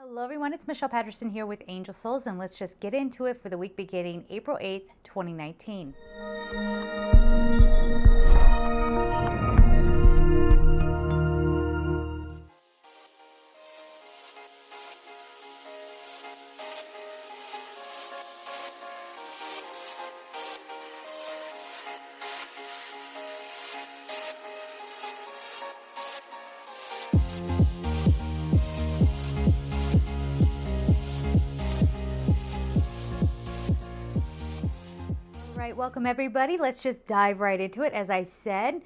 Hello everyone, it's Michelle Patterson here with Angel Souls, and let's just get into it for the week beginning April 8th, 2019. Welcome everybody. Let's just dive right into it. As I said,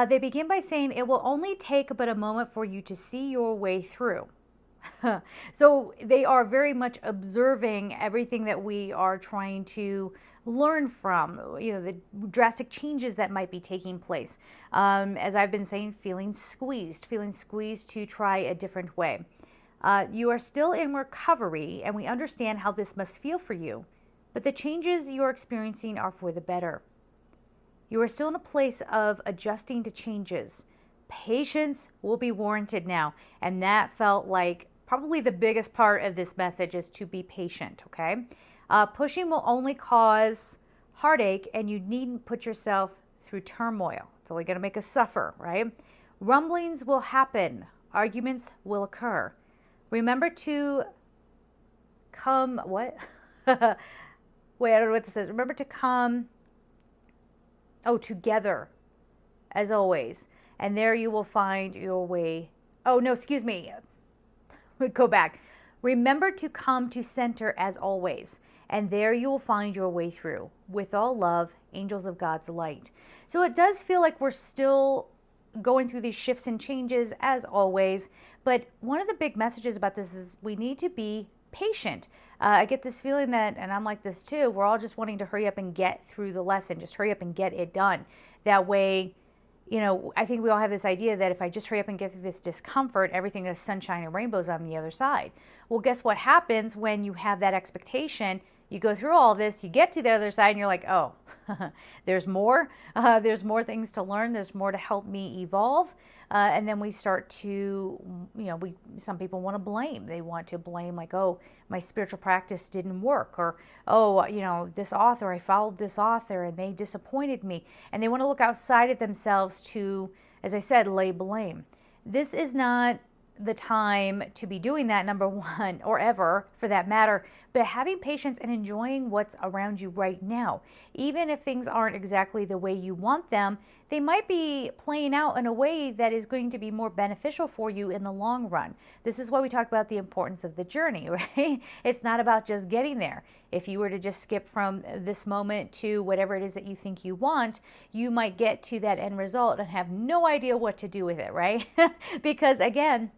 they begin by saying it will only take but a moment for you to see your way through. So they are very much observing everything that we are trying to learn from, the drastic changes that might be taking place. As I've been saying, feeling squeezed to try a different way. You are still in recovery, and we understand how this must feel for you. But the changes you're experiencing are for the better. You are still in a place of adjusting to changes. Patience will be warranted now. And that felt like probably the biggest part of this message is to be patient, okay? Pushing will only cause heartache, and you needn't put yourself through turmoil. It's only going to make us suffer, right? Rumblings will happen. Arguments will occur. Remember to Wait, I don't know what this says. Remember to come, together, as always. And there you will find your way. Oh, no, excuse me. Go back. Remember to come to center as always. And there you will find your way through. With all love, angels of God's light. So it does feel like we're still going through these shifts and changes as always. But one of the big messages about this is we need to be patient. I get this feeling that, and I'm like this too, we're all just wanting to hurry up and get through the lesson, just hurry up and get it done. That way, I think we all have this idea that if I just hurry up and get through this discomfort, everything is sunshine and rainbows on the other side. Well, guess what happens when you have that expectation? You go through all this, you get to the other side, and you're like, oh, there's more. There's more things to learn. There's more to help me evolve. And then we start to, some people want to blame. They want to blame like, oh, my spiritual practice didn't work. Or, oh, this author, I followed this author and they disappointed me. And they want to look outside of themselves to, as I said, lay blame. This is not the time to be doing that, number one, or ever for that matter, but having patience and enjoying what's around you right now. Even if things aren't exactly the way you want them, they might be playing out in a way that is going to be more beneficial for you in the long run. This is why we talk about the importance of the journey, right? It's not about just getting there. If you were to just skip from this moment to whatever it is that you think you want, you might get to that end result and have no idea what to do with it, right? Because again,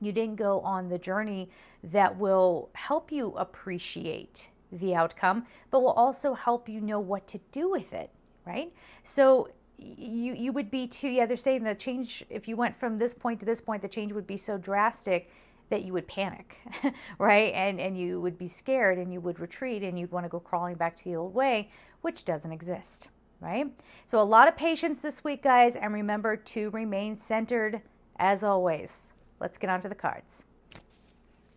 you didn't go on the journey that will help you appreciate the outcome, but will also help you know what to do with it, right? So you would be too, they're saying the change, if you went from this point to this point, the change would be so drastic that you would panic, right? And you would be scared and you would retreat and you'd want to go crawling back to the old way, which doesn't exist, right? So a lot of patience this week, guys, and remember to remain centered as always. Let's get on to the cards.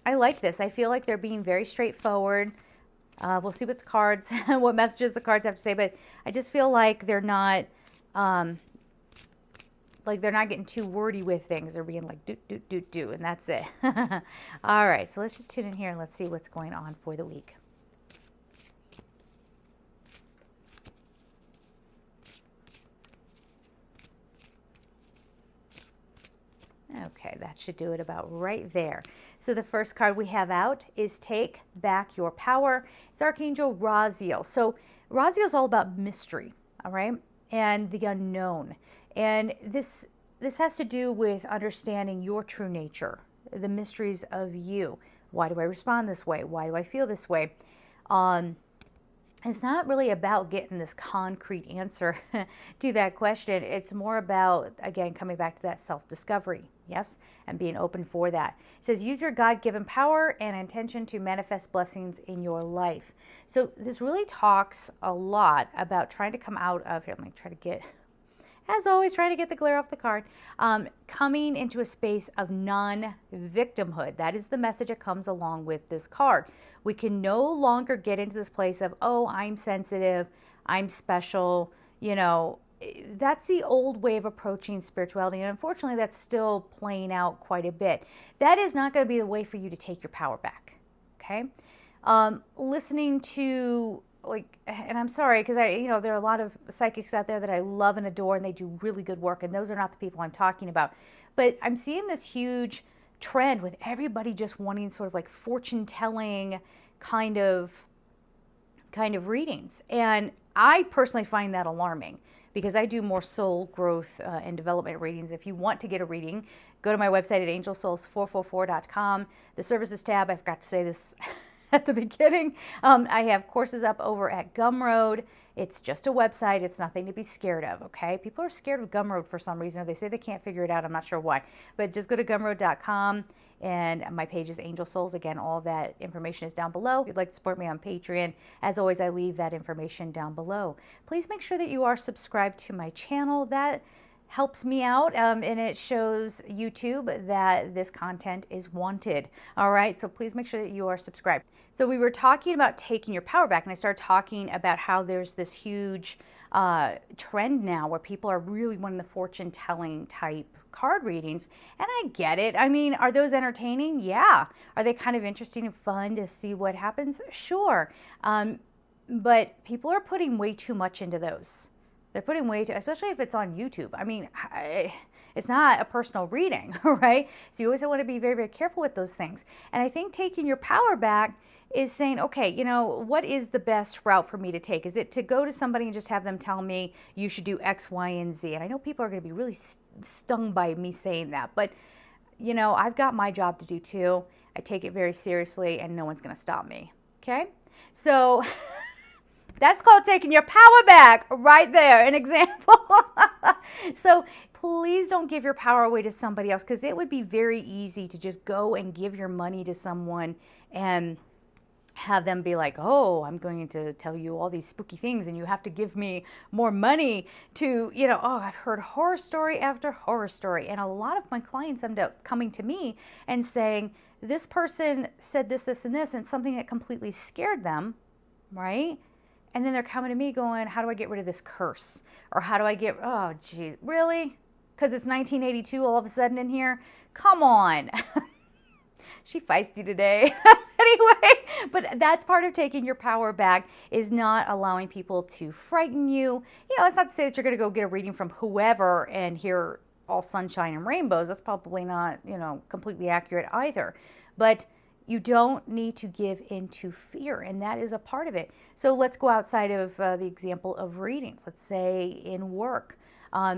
I like this. I feel like they're being very straightforward. We'll see what the cards, what messages the cards have to say, but I just feel like they're not, getting too wordy with things. They're being like do, and that's it. All right, so let's just tune in here and let's see what's going on for the week. Okay, that should do it about right there. So the first card we have out is Take Back Your Power. It's Archangel Raziel. So Raziel is all about mystery, all right, and the unknown. And this has to do with understanding your true nature, the mysteries of you. Why do I respond this way? Why do I feel this way? It's not really about getting this concrete answer to that question. It's more about, again, coming back to that self-discovery, yes, and being open for that. It says, use your God-given power and intention to manifest blessings in your life. So this really talks a lot about trying to come out of, here, let me try to get As always, try to get the glare off the card. Coming into a space of non-victimhood. That is the message that comes along with this card. We can no longer get into this place of, oh, I'm sensitive, I'm special, you know. That's the old way of approaching spirituality, and unfortunately that's still playing out quite a bit. That is not going to be the way for you to take your power back, okay? Listening to, like, and I'm sorry because there are a lot of psychics out there that I love and adore, and they do really good work, and those are not the people I'm talking about. But I'm seeing this huge trend with everybody just wanting sort of like fortune telling kind of readings, and I personally find that alarming, because I do more soul growth and development readings. If you want to get a reading, go to my website at angelsouls444.com. The services tab, I forgot to say this at the beginning. I have courses up over at Gumroad. It's just a website. It's nothing to be scared of, okay? People are scared of Gumroad for some reason, or they say they can't figure it out. I'm not sure why. But just go to gumroad.com, and my page is Angel Souls. Again, all that information is down below. If you'd like to support me on Patreon, as always, I leave that information down below. Please make sure that you are subscribed to my channel. That helps me out, and it shows YouTube that this content is wanted. All right, so please make sure that you are subscribed. So we were talking about taking your power back, and I started talking about how there's this huge trend now where people are really wanting the fortune-telling type card readings, and I get it. I mean, are those entertaining? Yeah. Are they kind of interesting and fun to see what happens? Sure. But people are putting way too much into those. They're putting way too, especially if it's on YouTube. I mean, it's not a personal reading, right? So you always want to be very, very careful with those things. And I think taking your power back is saying, okay, what is the best route for me to take? Is it to go to somebody and just have them tell me you should do X, Y, and Z? And I know people are going to be really stung by me saying that, but I've got my job to do too. I take it very seriously, and no one's going to stop me. Okay? So that's called taking your power back right there, an example. So please don't give your power away to somebody else, because it would be very easy to just go and give your money to someone and have them be like, oh, I'm going to tell you all these spooky things and you have to give me more money to, oh, I've heard horror story after horror story. And a lot of my clients end up coming to me and saying, this person said this, this, and this, and something that completely scared them, right? And then they're coming to me going, how do I get rid of this curse? Or how do I get, oh, geez, really? Because it's 1982 all of a sudden in here? Come on. She feisty today. Anyway, but that's part of taking your power back, is not allowing people to frighten you. It's not to say that you're going to go get a reading from whoever and hear all sunshine and rainbows. That's probably not, completely accurate either. But you don't need to give into fear, and that is a part of it. So let's go outside of the example of readings. Let's say in work.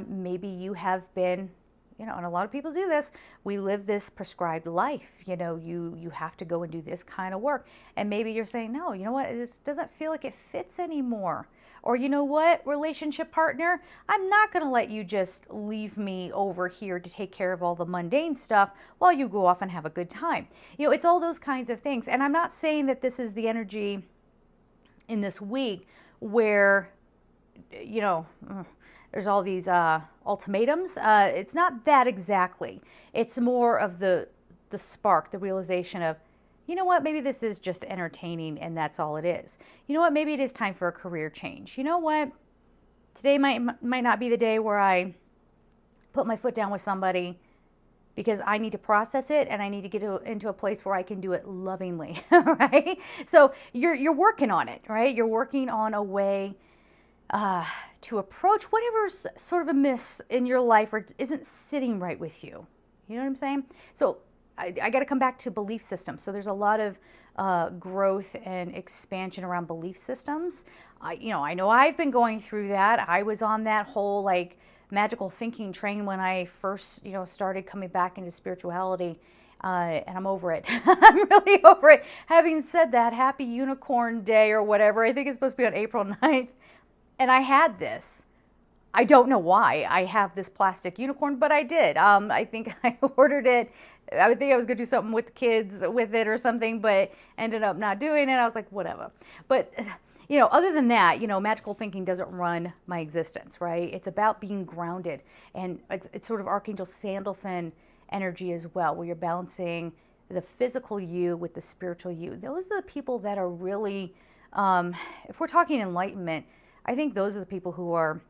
Maybe you have been, and a lot of people do this, we live this prescribed life. You have to go and do this kind of work. And maybe you're saying, no, you know what, it just doesn't feel like it fits anymore. Or you know what, relationship partner, I'm not going to let you just leave me over here to take care of all the mundane stuff while you go off and have a good time. It's all those kinds of things. And I'm not saying that this is the energy in this week where, there's all these ultimatums. It's not that exactly. It's more of the spark, the realization of, you know what, maybe this is just entertaining and that's all it is. You know what, maybe it is time for a career change. You know what, today might not be the day where I put my foot down with somebody, because I need to process it and I need to get into a place where I can do it lovingly, right? So you're working on it, right? You're working on a way to approach whatever's sort of amiss in your life or isn't sitting right with you. You know what I'm saying? So I got to come back to belief systems. So there's a lot of growth and expansion around belief systems. I know I've been going through that. I was on that whole magical thinking train when I first, started coming back into spirituality. And I'm over it. I'm really over it. Having said that, happy Unicorn Day or whatever. I think it's supposed to be on April 9th. And I had this. I don't know why I have this plastic unicorn, but I did. I think I ordered it. I would think I was going to do something with the kids with it or something, but ended up not doing it. I was like, whatever. But, other than that, magical thinking doesn't run my existence, right? It's about being grounded, and it's sort of Archangel Sandalphon energy as well, where you're balancing the physical you with the spiritual you. Those are the people that are really, if we're talking enlightenment, I think those are the people who are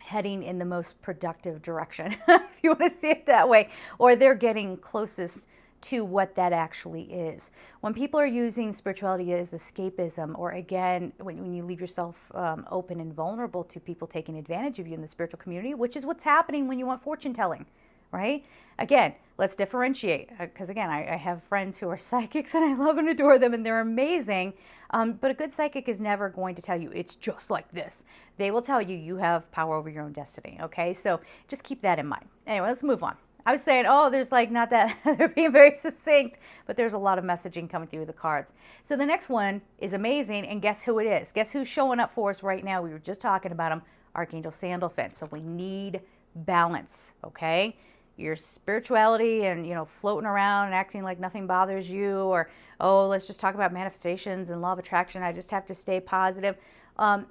heading in the most productive direction, if you want to see it that way, or they're getting closest to what that actually is. When people are using spirituality as escapism, or again, when you leave yourself open and vulnerable to people taking advantage of you in the spiritual community, which is what's happening when you want fortune telling, right? Again, let's differentiate, because again, I have friends who are psychics and I love and adore them and they're amazing, but a good psychic is never going to tell you it's just like this. They will tell you you have power over your own destiny, okay? So just keep that in mind. Anyway, let's move on. I was saying, there's like not that, they're being very succinct, but there's a lot of messaging coming through the cards. So the next one is amazing, and guess who it is? Guess who's showing up for us right now? We were just talking about him, Archangel Sandalphon. So we need balance, okay? Your spirituality and, floating around and acting like nothing bothers you, or, let's just talk about manifestations and law of attraction. I just have to stay positive.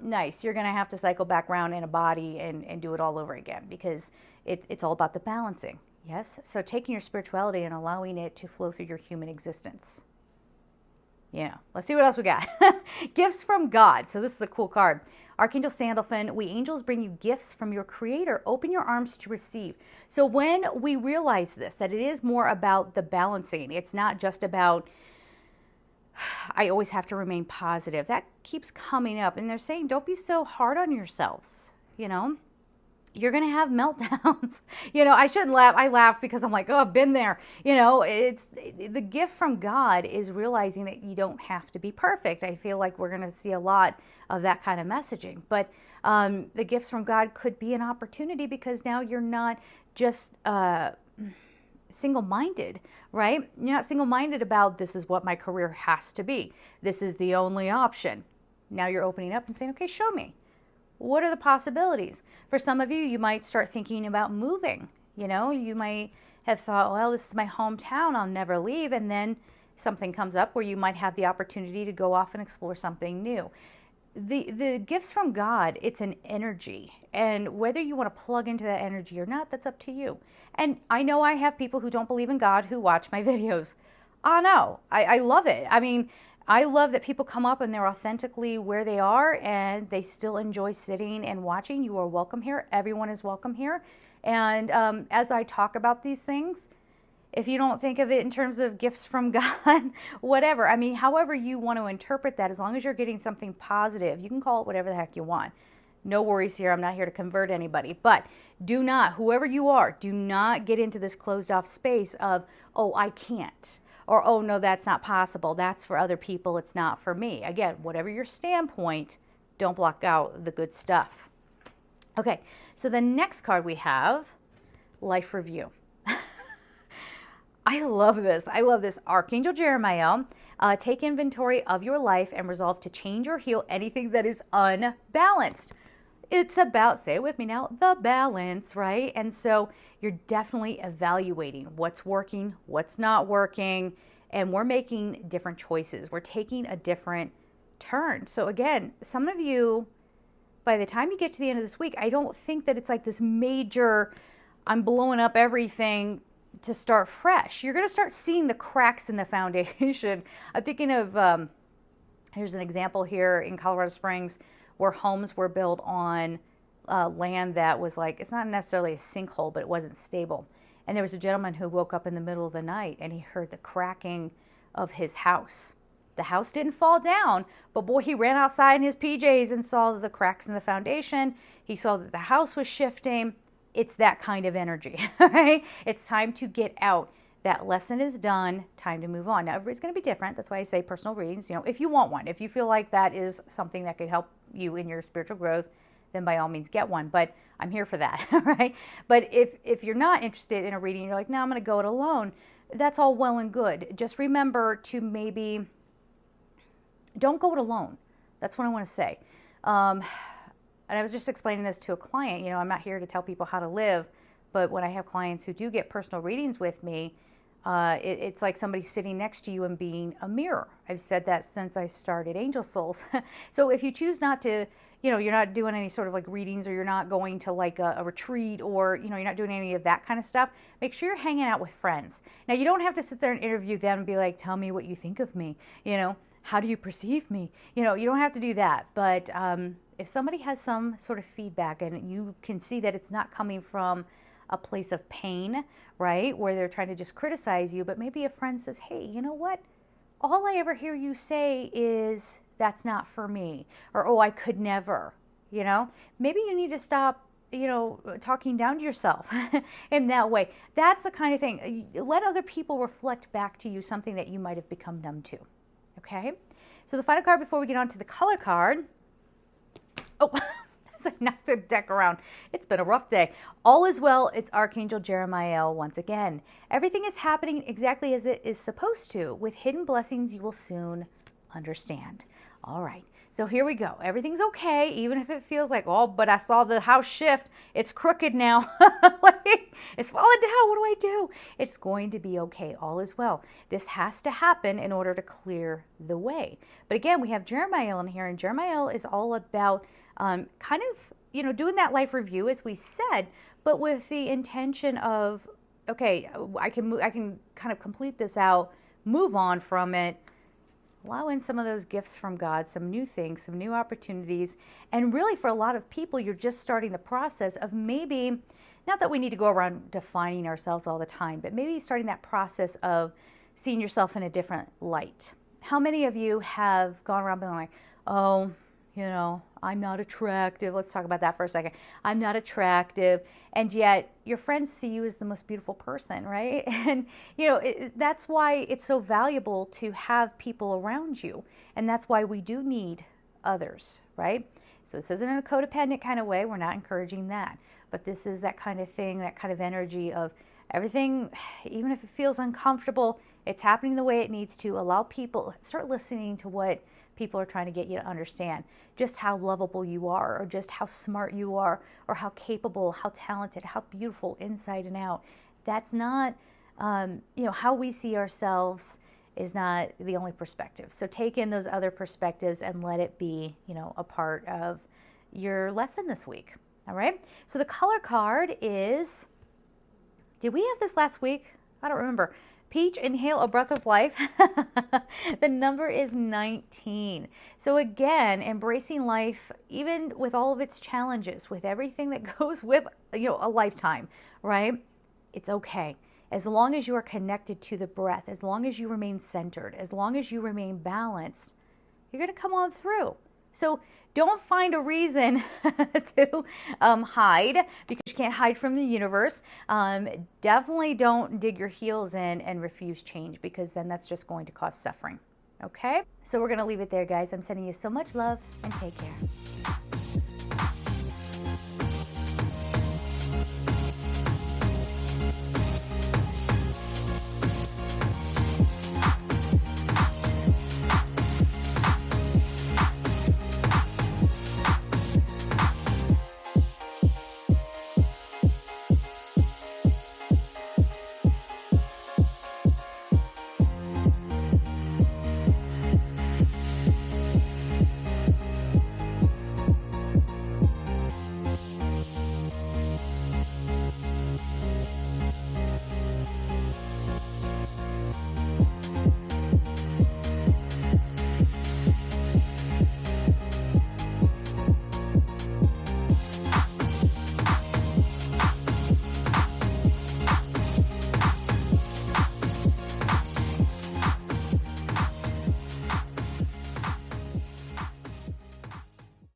Nice. You're going to have to cycle back around in a body and do it all over again, because it's all about the balancing. Yes? So taking your spirituality and allowing it to flow through your human existence. Yeah. Let's see what else we got. Gifts from God. So this is a cool card. Archangel Sandalphon, we angels bring you gifts from your creator. Open your arms to receive. So when we realize this, that it is more about the balancing, it's not just about, I always have to remain positive. That keeps coming up. And they're saying, don't be so hard on yourselves, You're going to have meltdowns. I shouldn't laugh. I laugh because I'm like, I've been there. It's the gift from God is realizing that you don't have to be perfect. I feel like we're going to see a lot of that kind of messaging. But the gifts from God could be an opportunity, because now you're not just single-minded, right? You're not single-minded about this is what my career has to be. This is the only option. Now you're opening up and saying, okay, show me. What are the possibilities? For some of you, you might start thinking about moving. You might have thought, well, this is my hometown, I'll never leave. And then something comes up where you might have the opportunity to go off and explore something new. The gifts from God, it's an energy. And whether you want to plug into that energy or not, that's up to you. And I know I have people who don't believe in God who watch my videos. No, I love it. I mean, I love that people come up and they're authentically where they are and they still enjoy sitting and watching. You are welcome here. Everyone is welcome here. And as I talk about these things, if you don't think of it in terms of gifts from God, whatever. I mean, however you want to interpret that, as long as you're getting something positive, you can call it whatever the heck you want. No worries here. I'm not here to convert anybody. But do not, whoever you are, do not get into this closed off space of, I can't. Or, no, that's not possible. That's for other people. It's not for me. Again, whatever your standpoint, don't block out the good stuff. Okay, so the next card we have, Life Review. I love this. I love this. Archangel Jeremiah, take inventory of your life and resolve to change or heal anything that is unbalanced. It's about, say it with me now, the balance, right? And so you're definitely evaluating what's working, what's not working, and we're making different choices. We're taking a different turn. So again, some of you, by the time you get to the end of this week, I don't think that it's like this major, I'm blowing up everything to start fresh. You're going to start seeing the cracks in the foundation. I'm thinking of, here's an example here in Colorado Springs, where homes were built on land that was like, it's not necessarily a sinkhole, but it wasn't stable. And there was a gentleman who woke up in the middle of the night and he heard the cracking of his house. The house didn't fall down, but boy, he ran outside in his PJs and saw the cracks in the foundation. He saw that the house was shifting. It's that kind of energy, right? It's time to get out. That lesson is done, time to move on. Now, everybody's going to be different. That's why I say personal readings, if you want one, if you feel like that is something that could help you in your spiritual growth, then by all means get one. But I'm here for that, right? But if you're not interested in a reading, you're like, no, I'm going to go it alone. That's all well and good. Just remember to maybe don't go it alone. That's what I want to say. And I was just explaining this to a client. I'm not here to tell people how to live, but when I have clients who do get personal readings with me, It's like somebody sitting next to you and being a mirror. I've said that since I started Angel Souls. So if you choose not to, you're not doing any sort of like readings, or you're not going to like a retreat, or, you're not doing any of that kind of stuff, make sure you're hanging out with friends. Now, you don't have to sit there and interview them and be like, tell me what you think of me. How do you perceive me? You don't have to do that. But if somebody has some sort of feedback and you can see that it's not coming from a place of pain, right, where they're trying to just criticize you, but maybe a friend says, hey, you know what? All I ever hear you say is, that's not for me, or, oh, I could never, maybe you need to stop, talking down to yourself in that way. That's the kind of thing. Let other people reflect back to you something that you might have become numb to. Okay? So the final card before we get on to the color card. Oh, as I knock the deck around. It's been a rough day. All is well. It's Archangel Jeremiah once again. Everything is happening exactly as it is supposed to. With hidden blessings, you will soon understand. All right. So here we go. Everything's okay, even if it feels like, oh, but I saw the house shift. It's crooked now. It's falling down. What do I do? It's going to be okay. All is well. This has to happen in order to clear the way. But again, we have Jeremiah in here, and Jeremiah is all about kind of, doing that life review, as we said, but with the intention of, okay, I can kind of complete this out, move on from it, allow in some of those gifts from God, some new things, some new opportunities. And really, for a lot of people, you're just starting the process of maybe, not that we need to go around defining ourselves all the time, but maybe starting that process of seeing yourself in a different light. How many of you have gone around being like, oh, I'm not attractive. Let's talk about that for a second. I'm not attractive. And yet your friends see you as the most beautiful person, right? And, that's why it's so valuable to have people around you. And that's why we do need others, right? So this isn't in a codependent kind of way. We're not encouraging that. But this is that kind of thing, that kind of energy of everything, even if it feels uncomfortable, it's happening the way it needs to. Allow people, start listening to what people are trying to get you to understand, just how lovable you are, or just how smart you are, or how capable, how talented, how beautiful inside and out. That's not, how we see ourselves is not the only perspective. So take in those other perspectives and let it be, a part of your lesson this week. All right. So the color card is, did we have this last week? I don't remember. Peach, inhale a breath of life. The number is 19. So again, embracing life, even with all of its challenges, with everything that goes with, a lifetime, right? It's okay. As long as you are connected to the breath, as long as you remain centered, as long as you remain balanced, you're going to come on through. So don't find a reason to hide, because you can't hide from the universe. Definitely don't dig your heels in and refuse change, because then that's just going to cause suffering. Okay? So we're going to leave it there, guys. I'm sending you so much love, and take care.